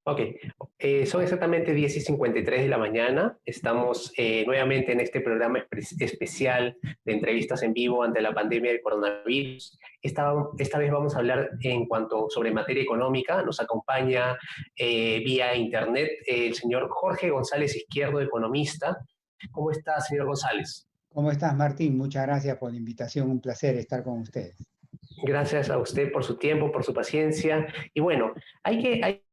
Ok, son exactamente 10:53 de la mañana. Estamos nuevamente en este programa especial de entrevistas en vivo ante la pandemia del coronavirus. Esta vez vamos a hablar en cuanto sobre materia económica. Nos acompaña vía internet el señor Jorge González Izquierdo, economista. ¿Cómo está, señor González? ¿Cómo estás, Martín? Muchas gracias por la invitación. Un placer estar con ustedes. Gracias a usted por su tiempo, por su paciencia. Y bueno, hay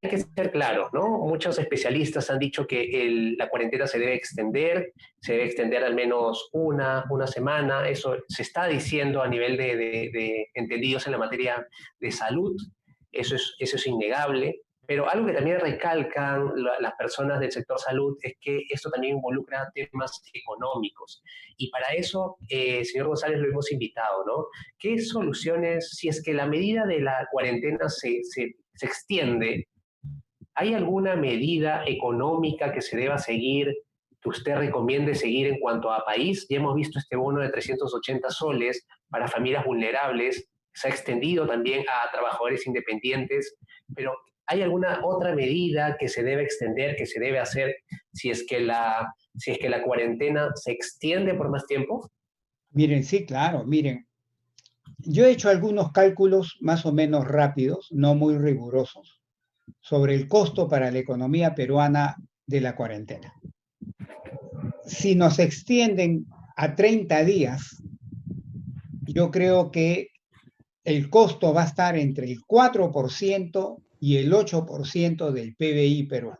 que ser claros, ¿no? Muchos especialistas han dicho que la cuarentena se debe extender al menos una semana. Eso se está diciendo a nivel de entendidos en la materia de salud. Eso es innegable. Pero algo que también recalcan las personas del sector salud es que esto también involucra temas económicos. Y para eso, señor González, lo hemos invitado, ¿no? ¿Qué soluciones, si es que la medida de la cuarentena se extiende, hay alguna medida económica que se deba seguir, que usted recomiende seguir en cuanto a país? Ya hemos visto este bono de 380 soles para familias vulnerables, se ha extendido también a trabajadores independientes, pero ¿hay alguna otra medida que se debe extender, que se debe hacer si es que la cuarentena se extiende por más tiempo? Miren, sí, claro, miren. Yo he hecho algunos cálculos más o menos rápidos, no muy rigurosos, sobre el costo para la economía peruana de la cuarentena. Si nos extienden a 30 días, yo creo que el costo va a estar entre el 4% y el 8% del PBI peruano.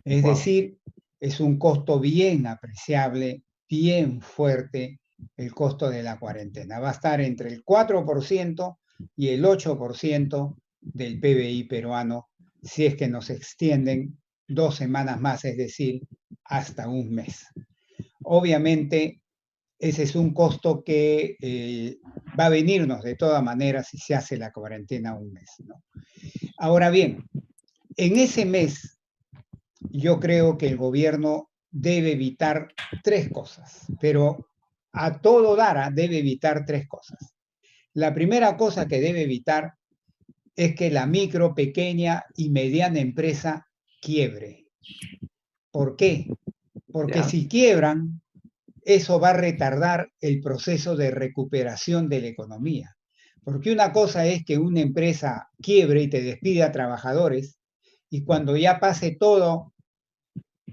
Es Wow. decir, es un costo bien apreciable, bien fuerte el costo de la cuarentena. Va a estar entre el 4% y el 8% del PBI peruano si es que nos extienden 2 semanas más, es decir, hasta un mes. Obviamente, ese es un costo que va a venirnos de todas maneras si se hace la cuarentena un mes, ¿no? Ahora bien, en ese mes yo creo que el gobierno debe evitar tres cosas, pero a todo dar debe evitar tres cosas. La primera cosa que debe evitar es que la micro, pequeña y mediana empresa quiebre. ¿Por qué? Porque ¿Ya? si quiebran, eso va a retardar el proceso de recuperación de la economía. Porque una cosa es que una empresa quiebre y te despide a trabajadores, y cuando ya pase todo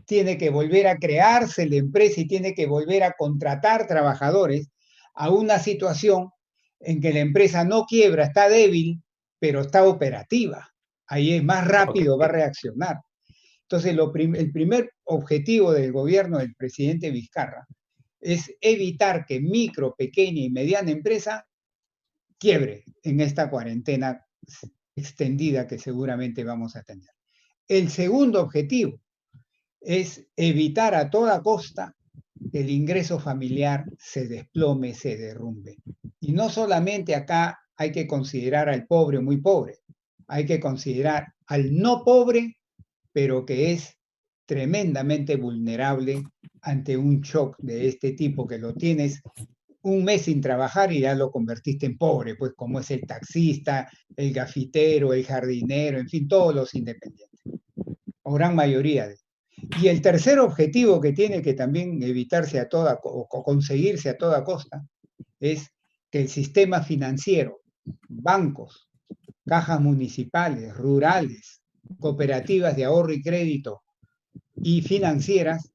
tiene que volver a crearse la empresa y tiene que volver a contratar trabajadores a una situación en que la empresa no quiebra, está débil, pero está operativa. Ahí es más Ok. rápido, va a reaccionar. Entonces, el primer objetivo del gobierno del presidente Vizcarra es evitar que micro, pequeña y mediana empresa quiebre en esta cuarentena extendida que seguramente vamos a tener. El segundo objetivo es evitar a toda costa que el ingreso familiar se desplome, se derrumbe. Y no solamente acá hay que considerar al pobre o muy pobre, hay que considerar al no pobre, pero que es tremendamente vulnerable ante un shock de este tipo que lo tienes un mes sin trabajar y ya lo convertiste en pobre, pues como es el taxista, el gafitero, el jardinero, en fin, todos los independientes, o gran mayoría de. Y el tercer objetivo que tiene que también evitarse a toda o conseguirse a toda costa es que el sistema financiero, bancos, cajas municipales, rurales, cooperativas de ahorro y crédito y financieras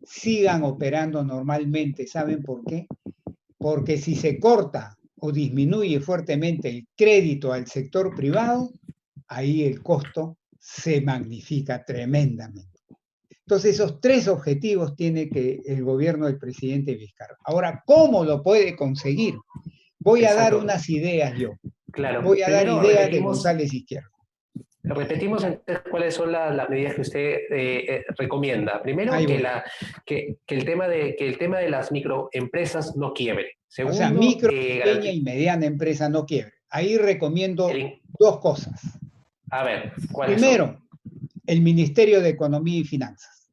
sigan operando normalmente. ¿Saben por qué? Porque si se corta o disminuye fuertemente el crédito al sector privado, ahí el costo se magnifica tremendamente. Entonces, esos tres objetivos tiene que el gobierno del presidente Vizcarra. Ahora, ¿cómo lo puede conseguir? Voy a dar Exacto. unas ideas yo. Claro. Voy a dar Primero ideas de repetimos, González Izquierdo. repetimos entonces cuáles son las medidas que usted recomienda. Primero, Ahí voy. que el tema de las microempresas no quiebre. O sea, Segundo, micro, pequeña y mediana empresa no quiebre. Ahí recomiendo el- dos cosas. a ver, ¿cuáles son? Primero, el Ministerio de Economía y Finanzas,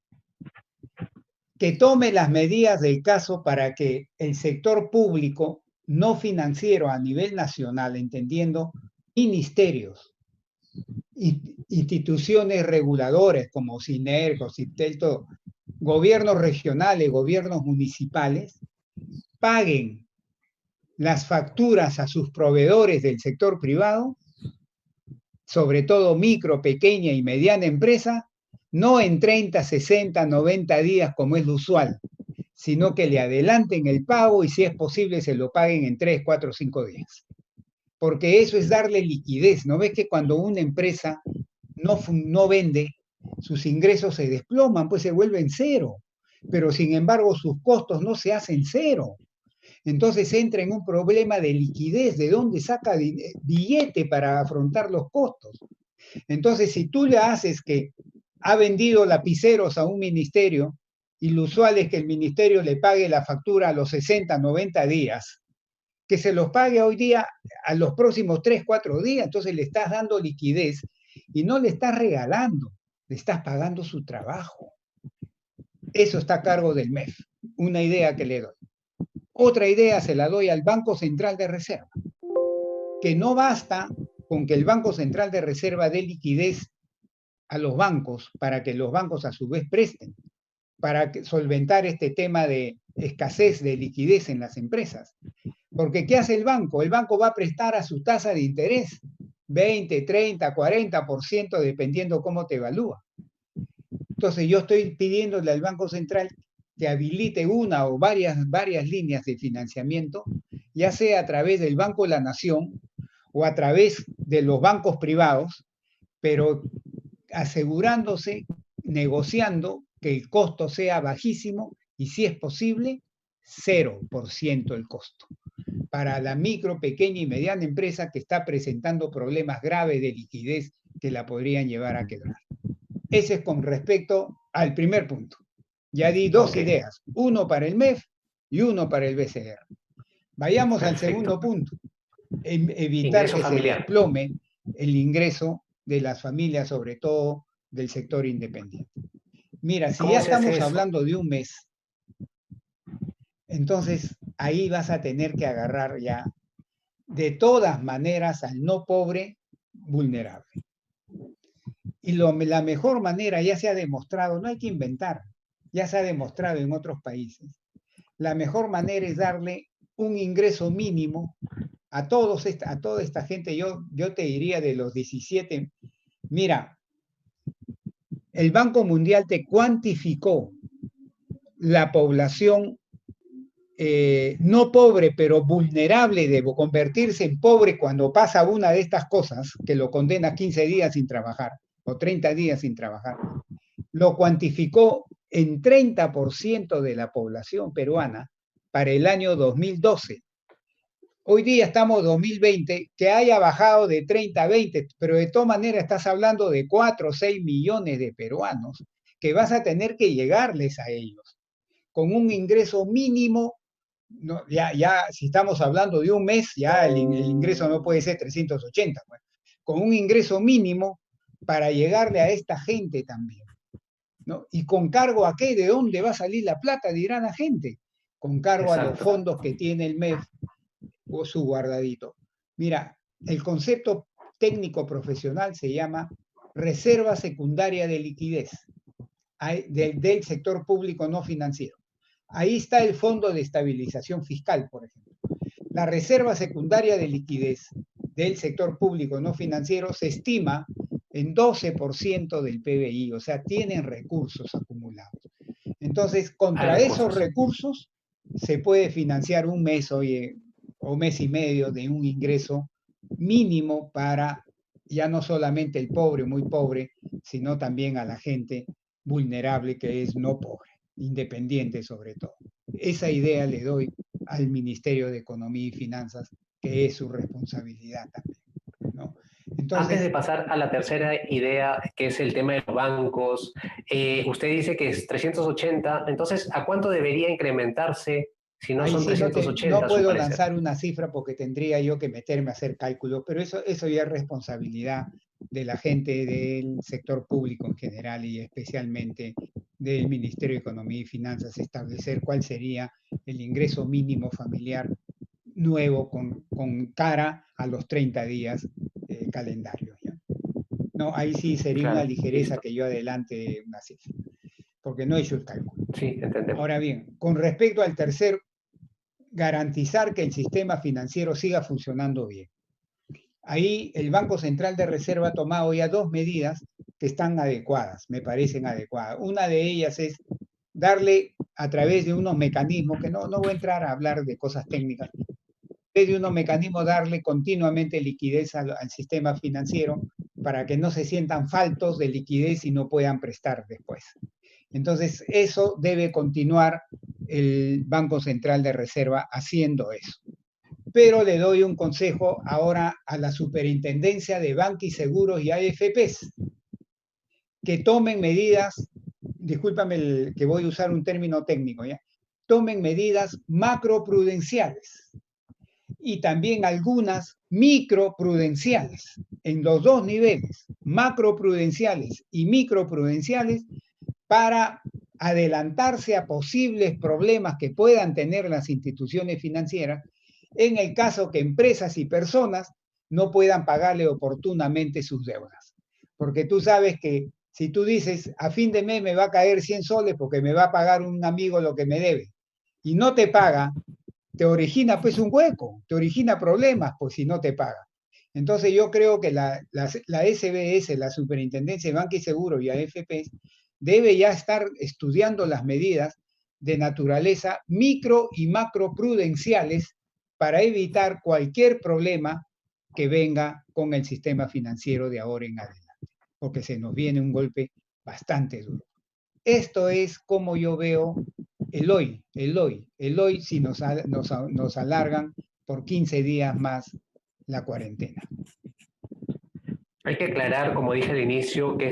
que tome las medidas del caso para que el sector público no financiero a nivel nacional, entendiendo ministerios, instituciones reguladoras como SINERCO, CIPTEL, gobiernos regionales, gobiernos municipales, paguen las facturas a sus proveedores del sector privado, sobre todo micro, pequeña y mediana empresa, no en 30, 60, 90 días como es lo usual, sino que le adelanten el pago y si es posible se lo paguen en 3, 4, 5 días. Porque eso es darle liquidez. ¿No ves que cuando una empresa no vende, sus ingresos se desploman, pues se vuelven cero? Pero sin embargo sus costos no se hacen cero. Entonces entra en un problema de liquidez, de dónde saca billete para afrontar los costos. Entonces, si tú le haces que ha vendido lapiceros a un ministerio y lo usual es que el ministerio le pague la factura a los 60, 90 días, que se los pague hoy día a los próximos 3, 4 días, entonces le estás dando liquidez y no le estás regalando, le estás pagando su trabajo. Eso está a cargo del MEF, una idea que le doy. Otra idea se la doy al Banco Central de Reserva, que no basta con que el Banco Central de Reserva dé liquidez a los bancos para que los bancos a su vez presten, para solventar este tema de escasez de liquidez en las empresas. Porque ¿qué hace el banco? El banco va a prestar a su tasa de interés, 20, 30, 40%, dependiendo cómo te evalúa. Entonces yo estoy pidiéndole al Banco Central que habilite una o varias líneas de financiamiento, ya sea a través del Banco de la Nación o a través de los bancos privados, pero asegurándose, negociando que el costo sea bajísimo y si es posible, 0% el costo para la micro, pequeña y mediana empresa que está presentando problemas graves de liquidez que la podrían llevar a quebrar. Ese es con respecto al primer punto. Ya di dos ideas, uno para el MEF y uno para el BCR. Vayamos al segundo punto, evitar que se desplome el ingreso de las familias, sobre todo del sector independiente. Mira, si ya estamos hablando de un mes, entonces ahí vas a tener que agarrar ya de todas maneras al no pobre vulnerable. Y la mejor manera ya se ha demostrado, no hay que inventar, ya se ha demostrado en otros países. La mejor manera es darle un ingreso mínimo a toda esta gente. Yo te diría de los 17, mira, el Banco Mundial te cuantificó la población no pobre, pero vulnerable de convertirse en pobre cuando pasa una de estas cosas, que lo condena a 15 días sin trabajar o 30 días sin trabajar, lo cuantificó en 30% de la población peruana para el año 2012. Hoy día estamos en 2020, que haya bajado de 30 a 20, pero de todas maneras estás hablando de 4 o 6 millones de peruanos que vas a tener que llegarles a ellos con un ingreso mínimo. No, ya si estamos hablando de un mes, ya el ingreso no puede ser 380, pues, con un ingreso mínimo para llegarle a esta gente también, ¿no? ¿Y con cargo a qué? ¿De dónde va a salir la plata? Dirán la gente. Con cargo a los fondos que tiene el MEF o su guardadito. Mira, el concepto técnico profesional se llama reserva secundaria de liquidez del sector público no financiero. Ahí está el Fondo de Estabilización Fiscal, por ejemplo. La reserva secundaria de liquidez del sector público no financiero se estima en 12% del PBI, o sea, tienen recursos acumulados. Entonces, contra esos recursos se puede financiar un mes, o mes y medio de un ingreso mínimo para ya no solamente el pobre, muy pobre, sino también a la gente vulnerable que es no pobre, independiente sobre todo. Esa idea le doy al Ministerio de Economía y Finanzas, que es su responsabilidad también, ¿no? Entonces, antes de pasar a la tercera idea, que es el tema de los bancos, usted dice que es 380, entonces, ¿a cuánto debería incrementarse si no son 380? No puedo lanzar una cifra porque tendría yo que meterme a hacer cálculos, pero eso ya es responsabilidad de la gente del sector público en general y especialmente del Ministerio de Economía y Finanzas, establecer cuál sería el ingreso mínimo familiar nuevo con cara a los 30 días calendario. ¿Ya? No, ahí sí sería una Claro, ligereza listo. que yo adelante una cifra, porque no he hecho el cálculo. Sí, entendemos. Ahora bien, con respecto al tercer, garantizar que el sistema financiero siga funcionando bien. Ahí el Banco Central de Reserva ha tomado ya dos medidas que están adecuadas, me parecen adecuadas. Una de ellas es darle a través de unos mecanismos, que no voy a entrar a hablar de cosas técnicas, de unos mecanismos darle continuamente liquidez al sistema financiero para que no se sientan faltos de liquidez y no puedan prestar después. Entonces, eso debe continuar el Banco Central de Reserva haciendo eso. Pero le doy un consejo ahora a la Superintendencia de Banca y Seguros y AFPs, que tomen medidas, discúlpame que voy a usar un término técnico, ¿ya? Tomen medidas macroprudenciales y también algunas microprudenciales en los dos niveles, macroprudenciales y microprudenciales, para adelantarse a posibles problemas que puedan tener las instituciones financieras en el caso que empresas y personas no puedan pagarle oportunamente sus deudas. Porque tú sabes que si tú dices a fin de mes me va a caer 100 soles porque me va a pagar un amigo lo que me debe y no te paga, te origina pues un hueco, te origina problemas pues si no te paga. Entonces yo creo que la SBS, la Superintendencia de Banca y Seguro y AFP, debe ya estar estudiando las medidas de naturaleza micro y macroprudenciales para evitar cualquier problema que venga con el sistema financiero de ahora en adelante, porque se nos viene un golpe bastante duro. Esto es como yo veo el hoy si nos alargan por 15 días más la cuarentena. Hay que aclarar, como dije al inicio, que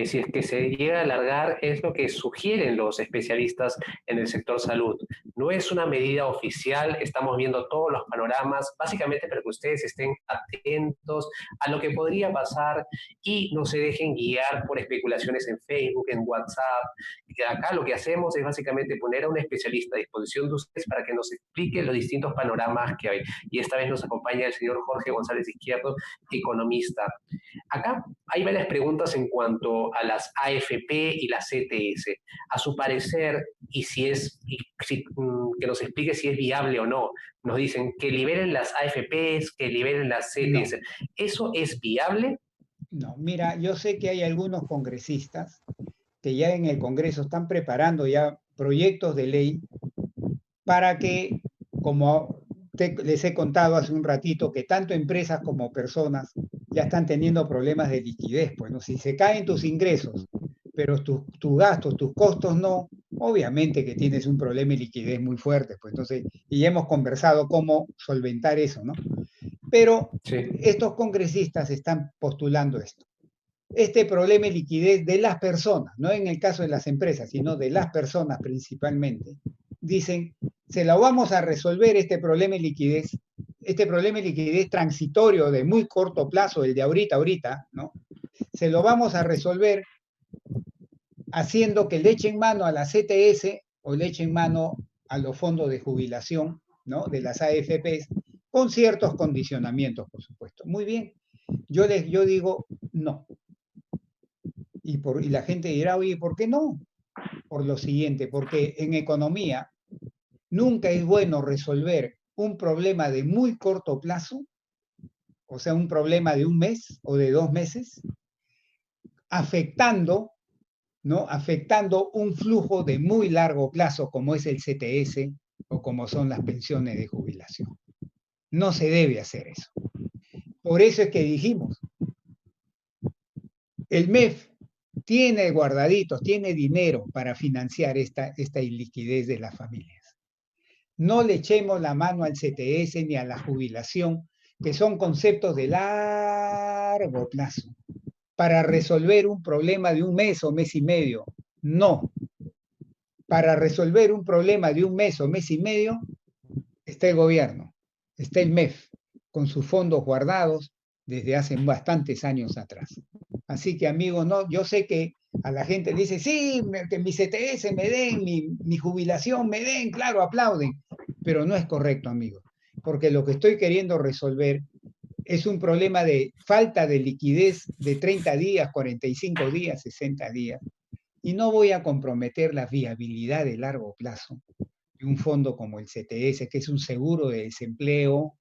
si es que se llega a alargar, es lo que sugieren los especialistas en el sector salud. No es una medida oficial, estamos viendo todos los panoramas, básicamente para que ustedes estén atentos a lo que podría pasar y no se dejen guiar por especulaciones en Facebook, en WhatsApp. Acá lo que hacemos es básicamente poner a un especialista a disposición de ustedes para que nos explique los distintos panoramas que hay. Y esta vez nos acompaña el señor Jorge González Izquierdo, economista. Acá hay varias preguntas en cuanto a las AFP y las CTS. A su parecer, que nos explique si es viable o no. Nos dicen que liberen las AFPs, que liberen las No, CTS. ¿Eso es viable? no. Mira, yo sé que hay algunos congresistas que ya en el Congreso están preparando ya proyectos de ley para que, como les he contado hace un ratito, que tanto empresas como personas ya están teniendo problemas de liquidez. Pues, ¿no? Si se caen tus ingresos, pero tus gastos, tus costos no, obviamente que tienes un problema de liquidez muy fuerte. Pues, entonces, y ya hemos conversado cómo solventar eso, ¿no? Pero Sí. estos congresistas están postulando esto. Este problema de liquidez de las personas, no en el caso de las empresas, sino de las personas principalmente, dicen, se lo vamos a resolver este problema de liquidez transitorio de muy corto plazo, el de ahorita, ¿no? Se lo vamos a resolver haciendo que le echen mano a la CTS o le echen mano a los fondos de jubilación, ¿no? De las AFPs, con ciertos condicionamientos, por supuesto. Muy bien, yo digo no. Y la gente dirá, oye, ¿por qué no? Por lo siguiente, porque en economía nunca es bueno resolver un problema de muy corto plazo, o sea, un problema de un mes o de 2 meses, afectando, ¿no? Afectando un flujo de muy largo plazo, como es el CTS o como son las pensiones de jubilación. No se debe hacer eso. Por eso es que dijimos, el MEF tiene guardaditos, tiene dinero para financiar esta iliquidez de las familias. No le echemos la mano al CTS ni a la jubilación, que son conceptos de largo plazo, para resolver un problema de un mes o mes y medio. No. Para resolver un problema de un mes o mes y medio, está el gobierno, está el MEF, con sus fondos guardados desde hace bastantes años atrás. Así que, amigos, no, yo sé que a la gente dice, sí, que mi CTS me den, mi jubilación me den, claro, aplauden, pero no es correcto, amigos, porque lo que estoy queriendo resolver es un problema de falta de liquidez de 30 días, 45 días, 60 días. Y no voy a comprometer la viabilidad de largo plazo de un fondo como el CTS, que es un seguro de desempleo,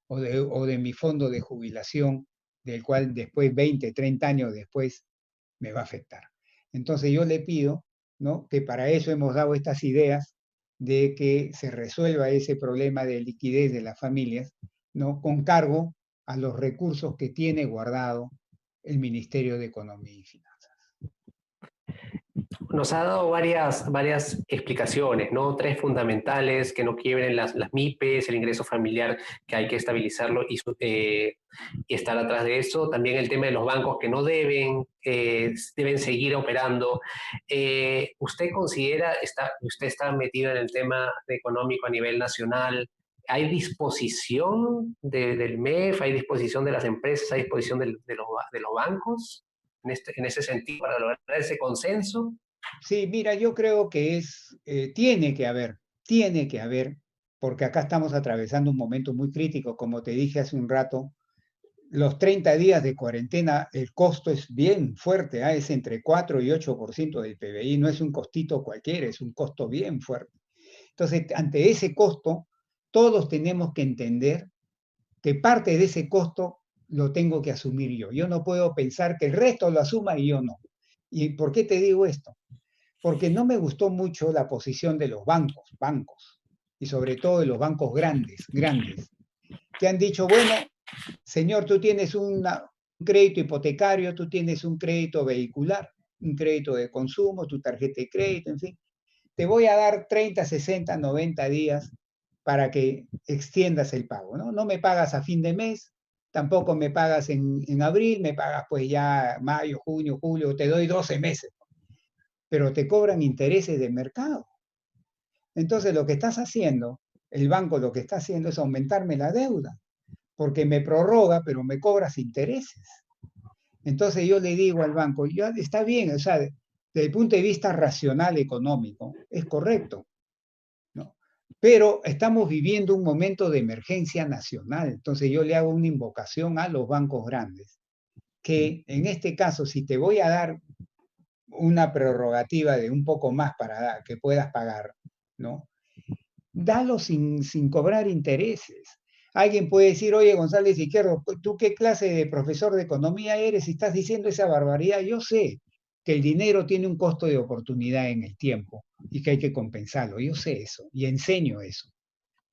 o de mi fondo de jubilación, del cual después, 20, 30 años después, me va a afectar. Entonces yo le pido, ¿no?, que para eso hemos dado estas ideas de que se resuelva ese problema de liquidez de las familias, ¿no?, con cargo a los recursos que tiene guardado el Ministerio de Economía y Finanzas. Nos ha dado varias explicaciones, ¿no? Tres fundamentales: que no quiebren las MIPES, el ingreso familiar, que hay que estabilizarlo y estar atrás de eso. También el tema de los bancos que no deben seguir operando. ¿Usted considera, usted está metido en el tema económico a nivel nacional? ¿Hay disposición del MEF, hay disposición de las empresas, hay disposición de los bancos en ese sentido para lograr ese consenso? Sí, mira, yo creo que tiene que haber, porque acá estamos atravesando un momento muy crítico, como te dije hace un rato. Los 30 días de cuarentena, el costo es bien fuerte, es entre 4 y 8% del PBI, no es un costito cualquiera, es un costo bien fuerte. Entonces, ante ese costo, todos tenemos que entender que parte de ese costo lo tengo que asumir yo. Yo no puedo pensar que el resto lo asuma y yo no. ¿Y por qué te digo esto? Porque no me gustó mucho la posición de los bancos, y sobre todo de los bancos grandes, que han dicho, bueno, señor, tú tienes un crédito hipotecario, tú tienes un crédito vehicular, un crédito de consumo, tu tarjeta de crédito, en fin, te voy a dar 30, 60, 90 días para que extiendas el pago, ¿no? No me pagas a fin de mes, tampoco me pagas en abril, me pagas pues ya mayo, junio, julio, te doy 12 meses, pero te cobran intereses de mercado. Entonces lo que estás haciendo, el banco lo que está haciendo es aumentarme la deuda, porque me prorroga, pero me cobras intereses. Entonces yo le digo al banco, ya está bien, o sea, desde el punto de vista racional económico, es correcto, ¿no? Pero estamos viviendo un momento de emergencia nacional, entonces yo le hago una invocación a los bancos grandes, que en este caso, si te voy a dar una prerrogativa de un poco más para que puedas pagar, ¿no?, dalo sin cobrar intereses. Alguien puede decir, oye, González Izquierdo, ¿tú qué clase de profesor de economía eres si estás diciendo esa barbaridad? Yo sé que el dinero tiene un costo de oportunidad en el tiempo y que hay que compensarlo. Yo sé eso y enseño eso.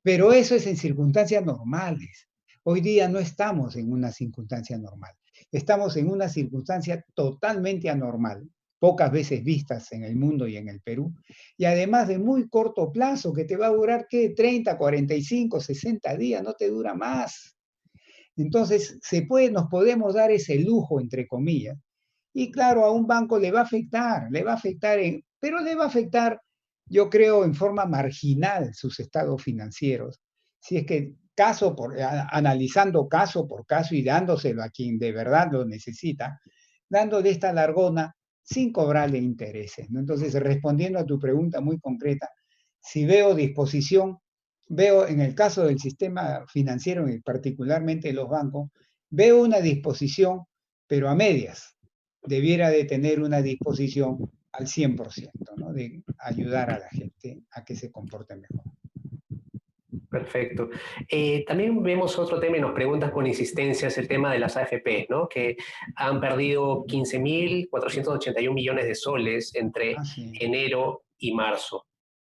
Pero eso es en circunstancias normales. Hoy día no estamos en una circunstancia normal. Estamos en una circunstancia totalmente anormal, pocas veces vistas en el mundo y en el Perú, y además de muy corto plazo, que te va a durar, ¿qué? 30, 45, 60 días, no te dura más. Entonces, nos podemos dar ese lujo, entre comillas. Y claro, a un banco pero le va a afectar, yo creo, en forma marginal sus estados financieros. Si es que analizando caso por caso y dándoselo a quien de verdad lo necesita, dándole esta largona sin cobrarle intereses, ¿no? Entonces, respondiendo a tu pregunta muy concreta, si veo disposición, veo en el caso del sistema financiero y particularmente los bancos, veo una disposición, pero a medias. Debiera de tener una disposición al 100%, ¿no?, de ayudar a la gente a que se comporte mejor. Perfecto. También vemos otro tema y nos preguntas con insistencia, es el tema de las AFP, ¿no? Que han perdido 15.481 millones de soles entre Sí. enero y marzo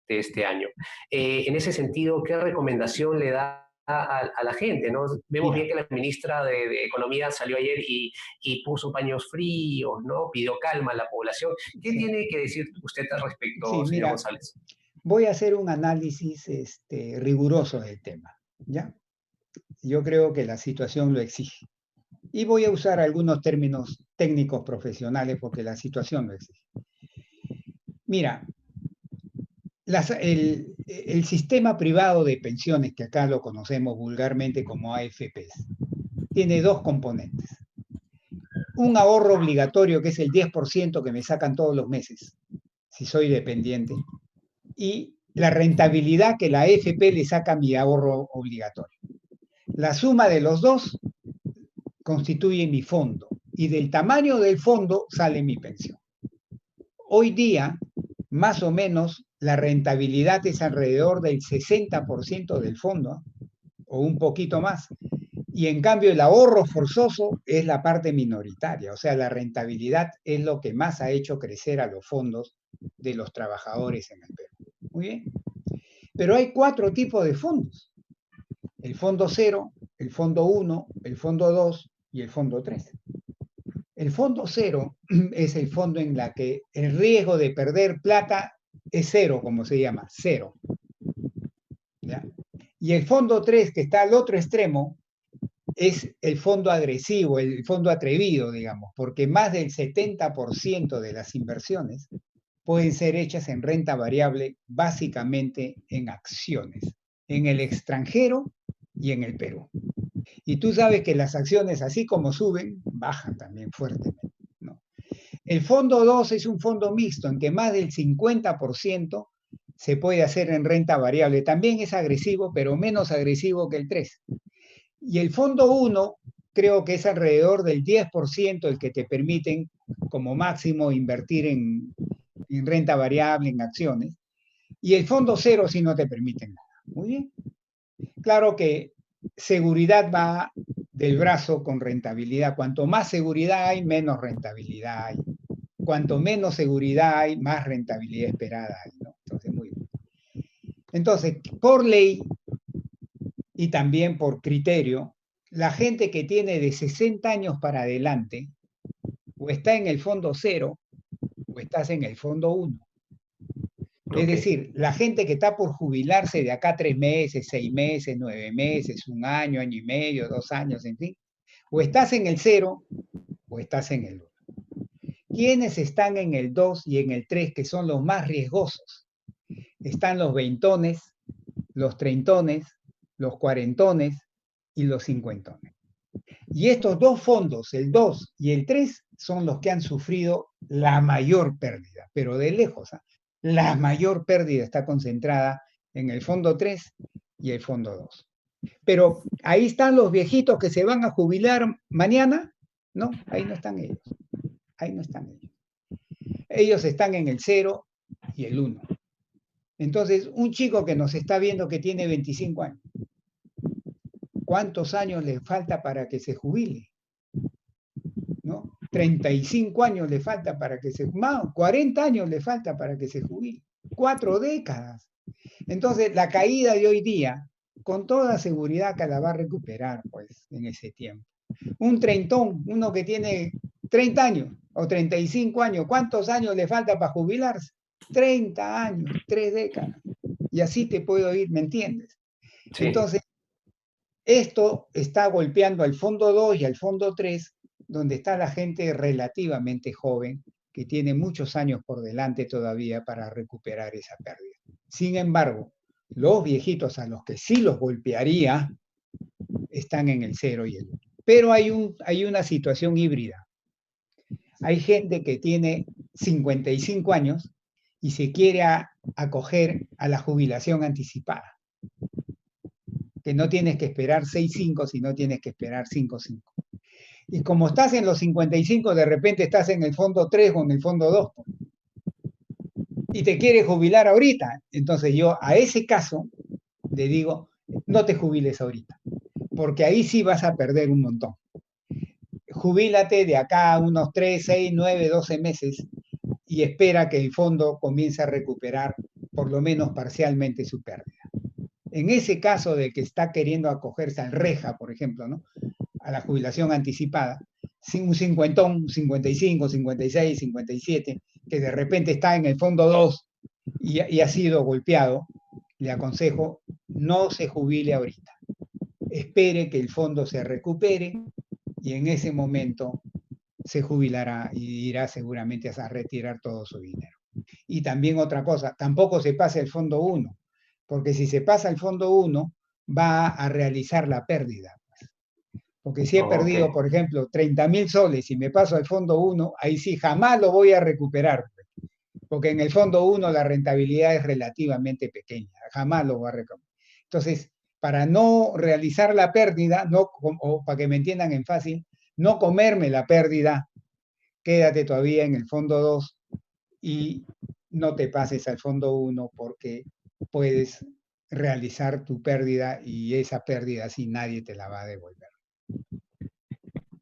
de este año. En ese sentido, ¿qué recomendación le da a la gente, ¿no? Vemos bien Mira, que la ministra de Economía salió ayer y puso paños fríos, ¿no? Pidió calma a la población. ¿Qué sí, tiene que decir usted al respecto, sí, señor mira, González? voy a hacer un análisis riguroso del tema, ¿ya? Yo creo que la situación lo exige. Y voy a usar algunos términos técnicos profesionales porque la situación lo exige. Mira, el sistema privado de pensiones, que acá lo conocemos vulgarmente como AFPs, tiene dos componentes. Un ahorro obligatorio, que es el 10% que me sacan todos los meses, si soy dependiente, y la rentabilidad que la AFP le saca a mi ahorro obligatorio. La suma de los dos constituye mi fondo y del tamaño del fondo sale mi pensión. Hoy día, más o menos, la rentabilidad es alrededor del 60% del fondo o un poquito más. Y en cambio el ahorro forzoso es la parte minoritaria, o sea, la rentabilidad es lo que más ha hecho crecer a los fondos de los trabajadores en el Perú. Muy bien. Pero hay 4 tipos de fondos. El fondo 0, el fondo 1, el fondo 2 y el fondo 3. El fondo 0 es el fondo en la que el riesgo de perder plata es 0, como se llama, 0. ¿Ya? Y el fondo 3, que está al otro extremo, es el fondo agresivo, el fondo atrevido, digamos, porque más del 70% de las inversiones pueden ser hechas en renta variable, básicamente en acciones, en el extranjero y en el Perú. Y tú sabes que las acciones, así como suben, bajan también fuertemente, ¿no? El fondo 2 es un fondo mixto en que más del 50% se puede hacer en renta variable. También es agresivo, pero menos agresivo que el 3. Y el fondo 1 creo que es alrededor del 10% el que te permiten como máximo invertir en renta variable, en acciones. Y el fondo 0 sí no te permiten nada. Muy bien. Claro que seguridad va del brazo con rentabilidad. Cuanto más seguridad hay, menos rentabilidad hay. Cuanto menos seguridad hay, más rentabilidad esperada hay, ¿no? Entonces, muy bien. Entonces, por ley y también por criterio, la gente que tiene de 60 años para adelante, o está en el fondo 0, o estás en el fondo 1. Es Ok. decir, la gente que está por jubilarse de acá a 3 meses, 6 meses, 9 meses, un año, año y medio, 2 años, en fin, o estás en el 0 o estás en el 1. ¿Quiénes están en el 2 y en el 3, que son los más riesgosos? Están los veintones, los treintones, los cuarentones y los cincuentones. Y estos dos fondos, el 2 y el 3, son los que han sufrido la mayor pérdida, pero de lejos, ¿eh? La mayor pérdida está concentrada en el fondo 3 y el fondo 2. Pero ahí están los viejitos que se van a jubilar mañana. No, ahí no están ellos. Ahí no están ellos. Ellos están en el 0 y el 1. Entonces, un chico que nos está viendo que tiene 25 años, ¿cuántos años le falta para que se jubile? ¿No? 35 años le falta para que se jubile, 40 años le falta para que se jubile, 4 décadas. Entonces, la caída de hoy día, con toda seguridad que la va a recuperar, pues, en ese tiempo. Un treintón, uno que tiene 30 años o 35 años, ¿cuántos años le falta para jubilarse? 30 años, 3 décadas. Y así te puedo ir, ¿me entiendes? Sí. Entonces, esto está golpeando al fondo 2 y al fondo 3, donde está la gente relativamente joven, que tiene muchos años por delante todavía para recuperar esa pérdida. Sin embargo, los viejitos a los que sí los golpearía están en el 0 y el 1. Pero hay una situación híbrida. Hay gente que tiene 55 años y se quiere acoger a la jubilación anticipada, que no tienes que esperar 6-5, sino tienes que esperar 5-5. Y como estás en los 55, de repente estás en el fondo 3 o en el fondo 2, y te quieres jubilar ahorita. Entonces yo a ese caso le digo, no te jubiles ahorita, porque ahí sí vas a perder un montón. Jubílate de acá a unos 3, 6, 9, 12 meses y espera que el fondo comience a recuperar por lo menos parcialmente su pérdida. En ese caso de que está queriendo acogerse al reja, por ejemplo, ¿no?, a la jubilación anticipada, un cincuentón, 55, 56, 57, que de repente está en el fondo 2 y ha sido golpeado, le aconsejo no se jubile ahorita. Espere que el fondo se recupere y en ese momento se jubilará y irá seguramente a retirar todo su dinero. Y también otra cosa, tampoco se pase el fondo 1, porque si se pasa el fondo 1 va a realizar la pérdida. Porque si he perdido, Ok. por ejemplo, 30.000 soles y me paso al fondo 1, ahí sí jamás lo voy a recuperar. Porque en el fondo 1 la rentabilidad es relativamente pequeña, jamás lo voy a recuperar. Entonces, para no realizar la pérdida, no, o para que me entiendan en fácil, no comerme la pérdida, quédate todavía en el fondo 2 y no te pases al fondo 1 porque puedes realizar tu pérdida y esa pérdida así nadie te la va a devolver.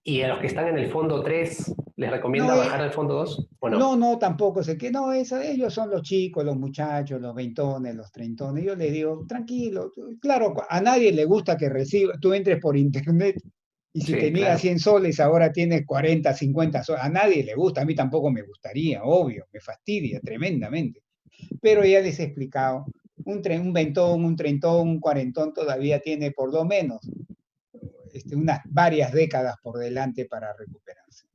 ¿Y a los que están en el fondo 3 les recomienda No, bajar al fondo 2 o no? no, no, tampoco sé que no, ellos son los chicos, los muchachos, los veintones, los treintones. Yo les digo, tranquilo, claro, a nadie le gusta que reciba, tú entres por internet y si Sí, tenías claro. 100 soles, ahora tienes 40, 50 soles. A nadie le gusta, a mí tampoco me gustaría, obvio, me fastidia tremendamente. Pero ya les he explicado, un veintón, un treintón, un cuarentón todavía tiene por lo menos unas varias décadas por delante para recuperarse.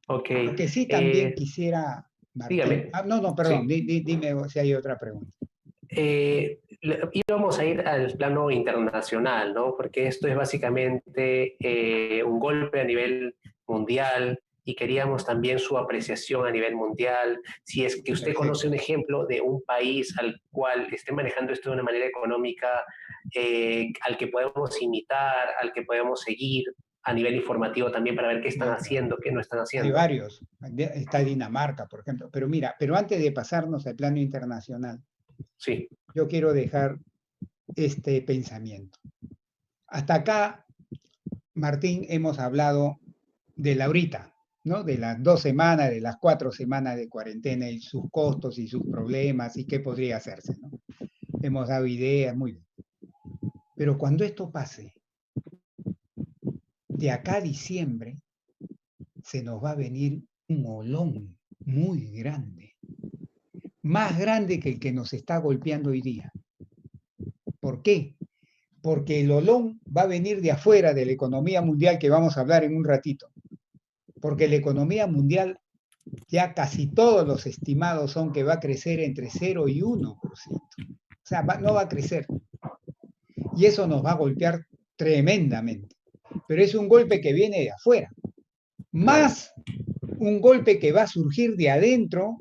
Ok. Lo que sí también quisiera, Martín, Dígame. no, no, perdón, Sí. dime si hay otra pregunta. Íbamos a ir al plano internacional, ¿no? Porque esto es básicamente un golpe a nivel mundial y queríamos también su apreciación a nivel mundial. Si es que usted conoce Perfecto. un ejemplo de un país al cual esté manejando esto de una manera económica, al que podemos imitar, al que podemos seguir a nivel informativo también para ver qué están Sí, claro. haciendo, qué no están Hay haciendo. varios. Está Dinamarca, por ejemplo. Pero mira, pero antes de pasarnos al plano internacional, Sí, yo quiero dejar este pensamiento. Hasta acá, Martín, hemos hablado de la ahorita, ¿no? De las 2 semanas, de las 4 semanas de cuarentena y sus costos y sus problemas y qué podría hacerse, ¿no? Hemos dado ideas, muy bien. Pero cuando esto pase, de acá a diciembre, se nos va a venir un olón muy grande, más grande que el que nos está golpeando hoy día. ¿Por qué? Porque el olón va a venir de afuera de la economía mundial que vamos a hablar en un ratito. Porque la economía mundial, ya casi todos los estimados son que va a crecer entre 0 y 1%. O sea, no va a crecer. Y eso nos va a golpear tremendamente. Pero es un golpe que viene de afuera. claro. Más un golpe que va a surgir de adentro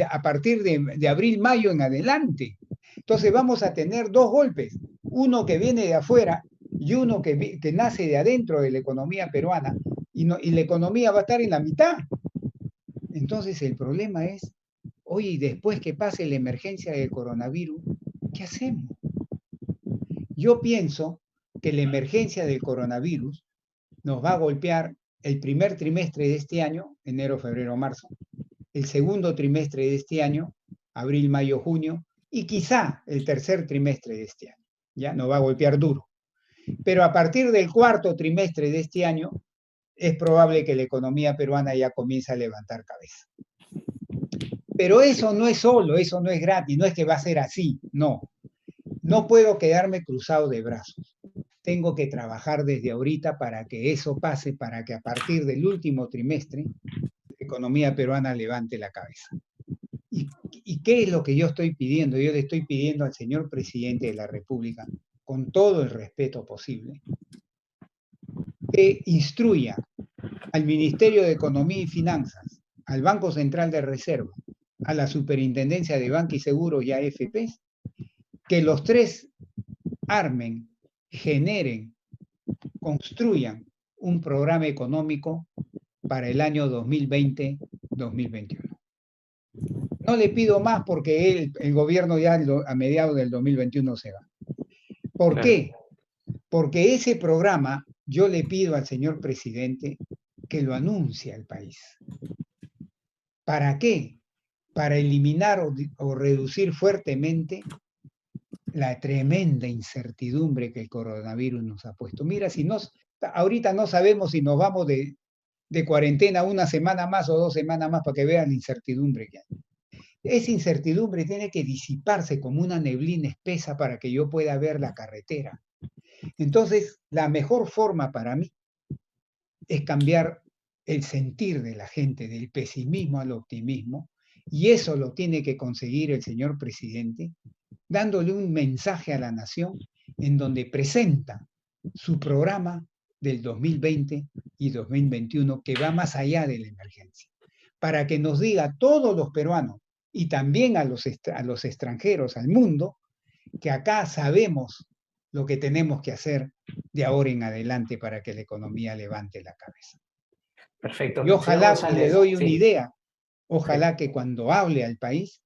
a partir de abril, mayo en adelante. Entonces vamos a tener dos golpes, uno que viene de afuera y uno que nace de adentro de la economía peruana y la economía va a estar en la mitad. Entonces el problema es, oye, después que pase la emergencia del coronavirus, ¿qué hacemos? Yo pienso que la emergencia del coronavirus nos va a golpear el primer trimestre de este año, enero, febrero, marzo, el segundo trimestre de este año, abril, mayo, junio, y quizá el tercer trimestre de este año. Ya no va a golpear duro. Pero a partir del cuarto trimestre de este año, es probable que la economía peruana ya comience a levantar cabeza. Pero eso no es solo, eso no es gratis, no es que va a ser así, no. No puedo quedarme cruzado de brazos. Tengo que trabajar desde ahorita para que eso pase, para que a partir del último trimestre la economía peruana levante la cabeza. ¿Y qué es lo que yo estoy pidiendo? Yo le estoy pidiendo al señor presidente de la República, con todo el respeto posible, que instruya al Ministerio de Economía y Finanzas, al Banco Central de Reserva, a la Superintendencia de Banca y Seguros y a AFPs, que los tres armen, generen, construyan un programa económico para el año 2020-2021. No le pido más porque el gobierno ya a mediados del 2021 se va. ¿Por Claro. qué? Porque ese programa yo le pido al señor presidente que lo anuncie al país. ¿Para qué? Para eliminar o reducir fuertemente la tremenda incertidumbre que el coronavirus nos ha puesto. Mira, ahorita no sabemos si nos vamos de cuarentena una semana más o 2 semanas más para que vean la incertidumbre que hay. Esa incertidumbre tiene que disiparse como una neblina espesa para que yo pueda ver la carretera. Entonces, la mejor forma para mí es cambiar el sentir de la gente, del pesimismo al optimismo, y eso lo tiene que conseguir el señor presidente, dándole un mensaje a la nación en donde presenta su programa del 2020 y 2021 que va más allá de la emergencia, para que nos diga a todos los peruanos y también a los extranjeros, al mundo, que acá sabemos lo que tenemos que hacer de ahora en adelante para que la economía levante la cabeza. Perfecto. Y Señor ojalá, y le González, doy una sí, idea, sí, ojalá que cuando hable al país,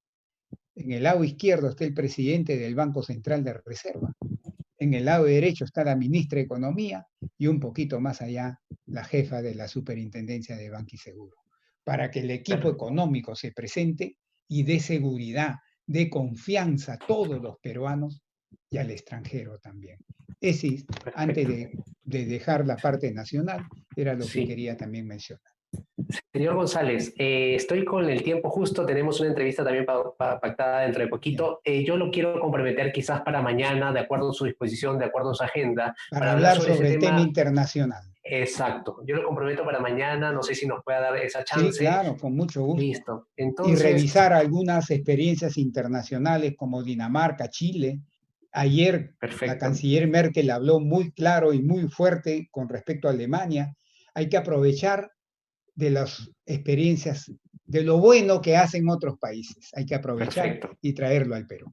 en el lado izquierdo esté el presidente del Banco Central de Reserva, en el lado derecho está la ministra de Economía y un poquito más allá la jefa de la Superintendencia de Banco y Seguro, para que el equipo per- económico se presente y dé seguridad, dé confianza a todos los peruanos y al extranjero también. Ese, antes perfecto. de dejar la parte nacional, era lo que Sí. quería también mencionar. Señor González, estoy con el tiempo justo, tenemos una entrevista también pactada dentro de Ya. poquito. Yo lo quiero comprometer quizás para mañana, de acuerdo a su disposición, de acuerdo a su agenda, Para para hablar hablar sobre ese sobre el tema tema. internacional. Exacto, yo lo comprometo para mañana, no sé si nos pueda dar esa Sí, chance. claro, con mucho gusto. Listo. Y Entonces, revisar algunas experiencias internacionales como Dinamarca, Chile. Ayer la perfecto, canciller Merkel habló muy claro y muy fuerte con respecto a Alemania. Hay que aprovechar de las experiencias, de lo bueno que hacen otros países. Hay que aprovechar perfecto. y traerlo al Perú.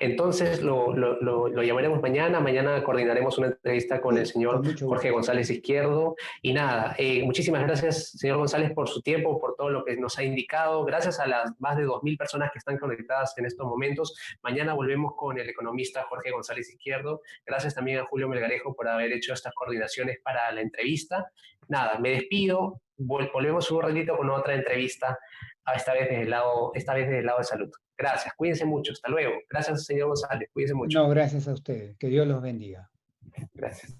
Entonces lo llamaremos mañana. Mañana coordinaremos una entrevista con el Sí, señor con mucho Jorge gusto. González Izquierdo. Y nada, muchísimas gracias, señor González, por su tiempo, por todo lo que nos ha indicado. Gracias a las más de 2.000 personas que están conectadas en estos momentos. Mañana volvemos con el economista Jorge González Izquierdo. Gracias también a Julio Melgarejo por haber hecho estas coordinaciones para la entrevista. Nada, me despido. Volvemos un ratito con otra entrevista, esta vez desde el lado de salud. Gracias, cuídense mucho, hasta luego. Gracias, señor González, cuídense mucho. No, gracias a ustedes. Que Dios los bendiga. Gracias.